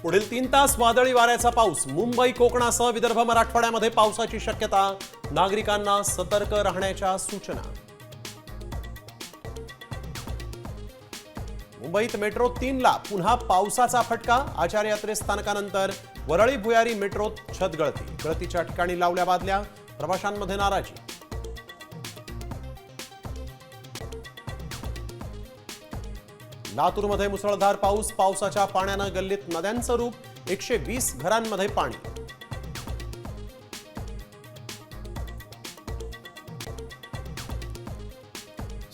पुढील 3 तास वादळी वाऱ्याचा पाऊस. मुंबई कोकणासह विदर्भ मराठवाड्यामध्ये पावसाची शक्यता. नागरिकांना सतर्क राहण्याच्या सूचना. मुंबईत मेट्रो 3 ला पुन्हा पावसाचा फटका. आचार्य यात्रे स्थानकानंतर वरळी भुयारी मेट्रोत छत गळती. गळतीच्या ठिकाणी लावल्या बादल्या. प्रवाशांमध्ये नाराजी. लातूरमध्ये मुसळधार पाऊस. पावसाच्या पाण्यानं गल्लीत नद्यांचं रूप. 120 घरांमध्ये पाणी.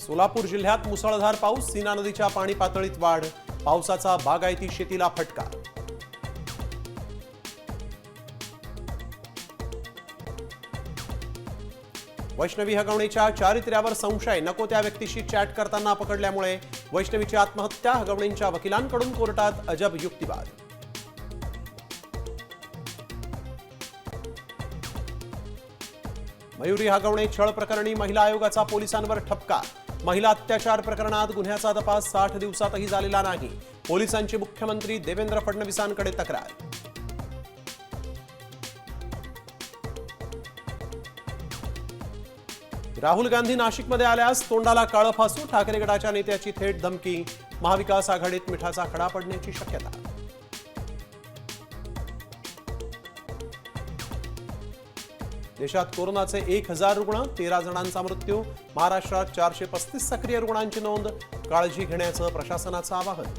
सोलापूर जिल्ह्यात मुसळधार पाऊस. सीना नदीच्या पाणी पातळीत वाढ. पावसाचा बागायती शेतीला फटका. वैष्णवी हगवणीच्या चारित्र्यावर संशय. नको त्या व्यक्तीशी चॅट करताना पकडल्यामुळे वैष्णवीची आत्महत्या. हगवणींच्या वकिलांकडून कोर्टात अजब युक्तिवाद. मयुरी हगवणे छळ प्रकरणी महिला आयोगाचा पोलिसांवर ठपका. महिला अत्याचार प्रकरणात गुन्ह्याचा तपास 60 दिवसातही झालेला नाही. पोलिसांची मुख्यमंत्री देवेंद्र फडणवीसांकडे तक्रार. राहुल गांधी नाशिकमध्ये आल्यास तोंडाला काळं फासू. ठाकरे गटाच्या नेत्याची थेट धमकी. महाविकास आघाडीत मिठाचा खडा पडण्याची शक्यता. देशात कोरोनाचे 1000 रुग्ण. 13 जणांचा मृत्यू. महाराष्ट्रात 435 सक्रिय रुग्णांची नोंद. काळजी घेण्याचं प्रशासनाचं आवाहन.